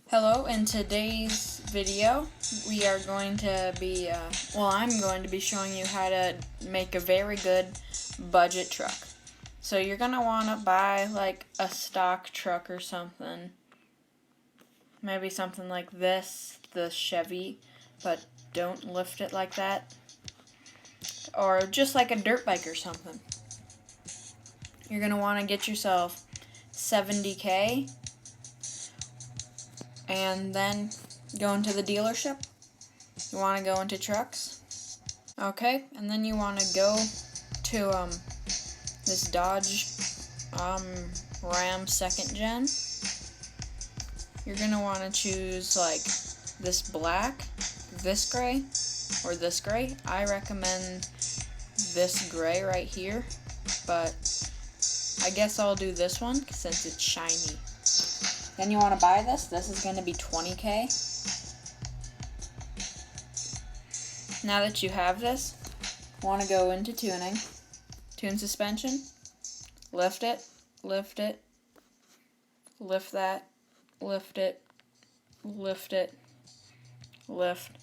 Hello, in today's video we are going to be, I'm going to be showing you how to make a very good budget truck. So you're going to want to buy like a stock truck or something. Maybe something like this, the Chevy, but don't lift it like that. Or just like a dirt bike or something. You're going to want to get yourself $70,000. And then go into the dealership. You want to go into trucks. Okay, and then you want to go to this Dodge Ram 2nd Gen. You're going to want to choose like this black, this gray, or this gray. I recommend this gray right here, but I guess I'll do this one since it's shiny. Then you want to buy this. This is going to be $20,000. Now that you have this, you want to go into tuning. Tune suspension. Lift it. Lift it. Lift that. Lift it. Lift it. Lift.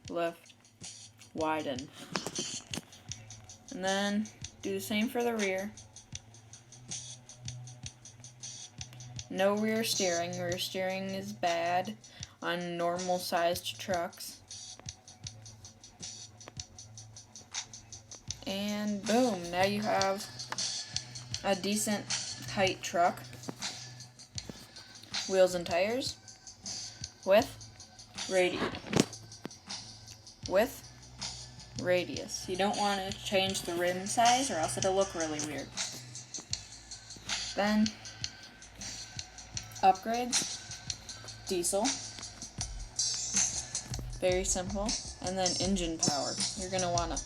Lift. Widen. And then do the same for the rear. No rear steering. Rear steering is bad on normal sized trucks. And boom, now you have a decent height truck. Wheels and tires with radius. You don't want to change the rim size or else it'll look really weird. Then upgrades, diesel, very simple, and then engine power. You're going to want to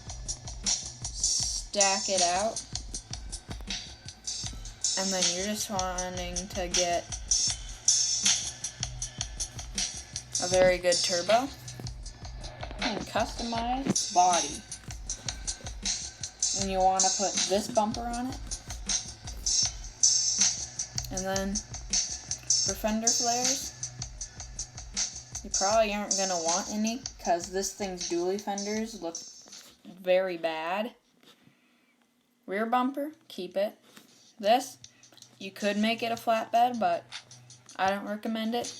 stack it out, and then you're just wanting to get a very good turbo and customized body. And you want to put this bumper on it, and then for fender flares, you probably aren't going to want any because this thing's dually fenders look very bad. Rear bumper, keep it. This, you could make it a flatbed, but I don't recommend it.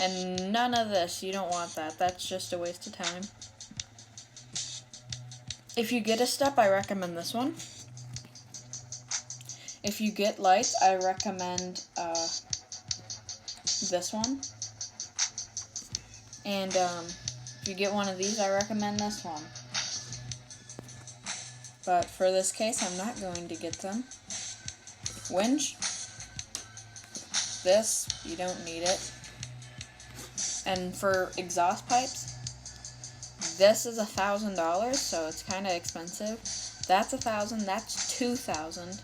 And none of this, you don't want that. That's just a waste of time. If you get a step, I recommend this one. If you get lights, I recommend this one. And if you get one of these, I recommend this one. But for this case, I'm not going to get them. Winch. This, you don't need it. And for exhaust pipes, this is $1,000, so it's kind of expensive. That's $1,000. That's $2,000.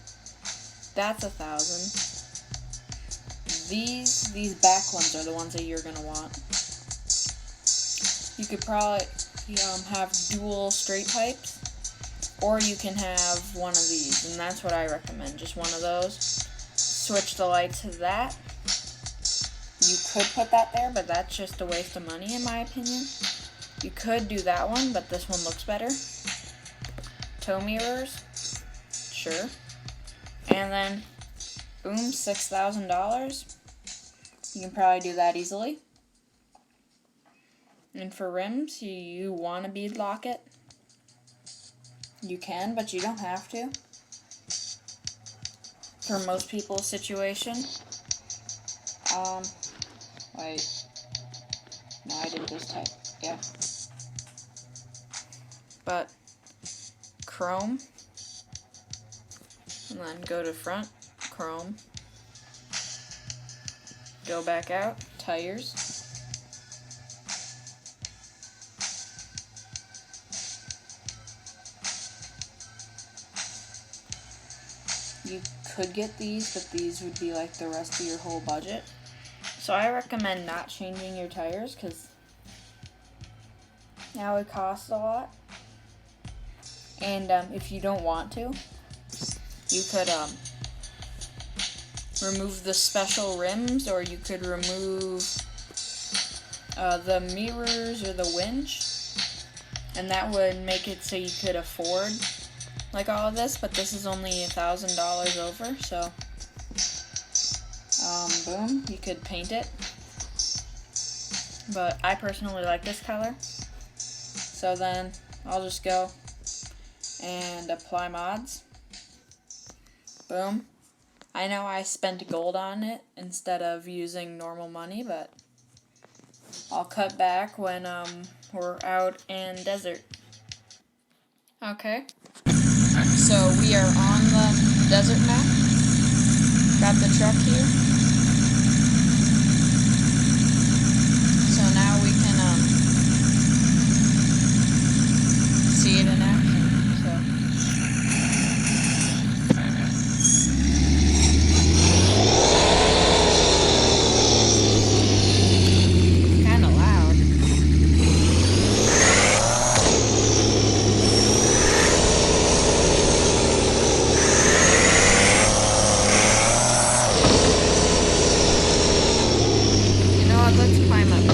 That's $1,000. These back ones are the ones that you're gonna want. You could probably have dual straight pipes, or you can have one of these, and that's what I recommend. Just one of those. Switch the light to that. You could put that there, but that's just a waste of money in my opinion. You could do that one, but this one looks better. Tow mirrors, sure. And then, boom, $6,000. You can probably do that easily. And for rims, you want to bead lock it. You can, but you don't have to. For most people's situation. Wait. No, I didn't just type. Yeah. But, chrome. And then go to front, chrome. Go back out, tires. You could get these, but these would be like the rest of your whole budget. So I recommend not changing your tires because now it costs a lot. And if you don't want to, you could remove the special rims, or you could remove the mirrors or the winch, and that would make it so you could afford like all of this, but this is only $1,000 over, so boom, you could paint it. But I personally like this color, so then I'll just go and apply mods. Boom. I know I spent gold on it instead of using normal money, but I'll cut back when we're out in desert. Okay, so we are on the desert map. Got the truck here. So now we can see it in action. Kinda loud. You know what, let's climb up here.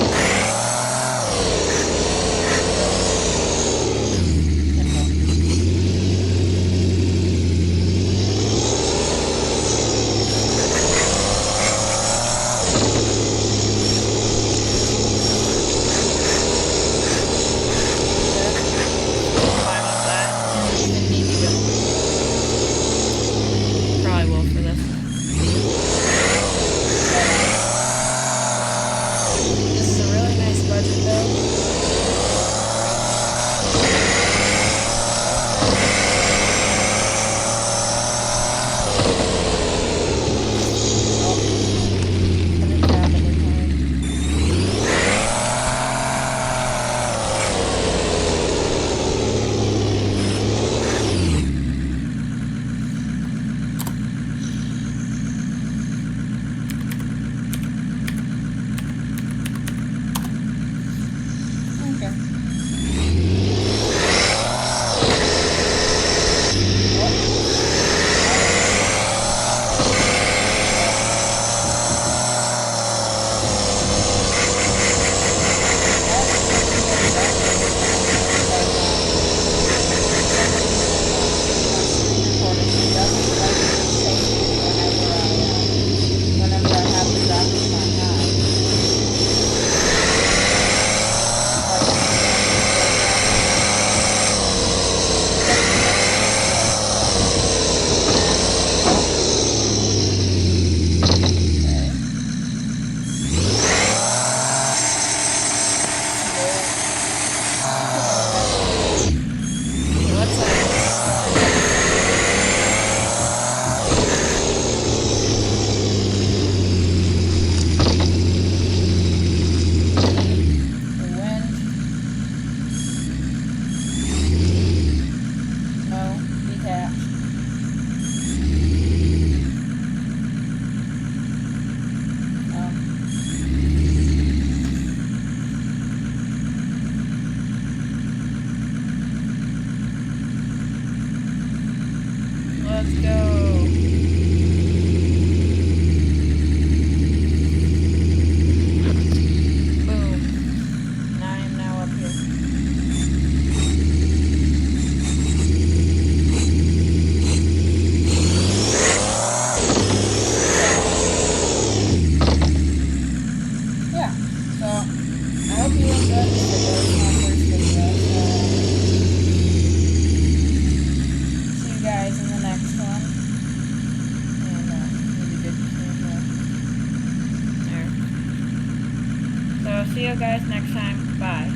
Let's go. Boom. And I am now up here. Yeah, so I hope you enjoyed this video. It's my first video, so see you guys in the next one. And maybe good camera there. So see you guys next time. Bye.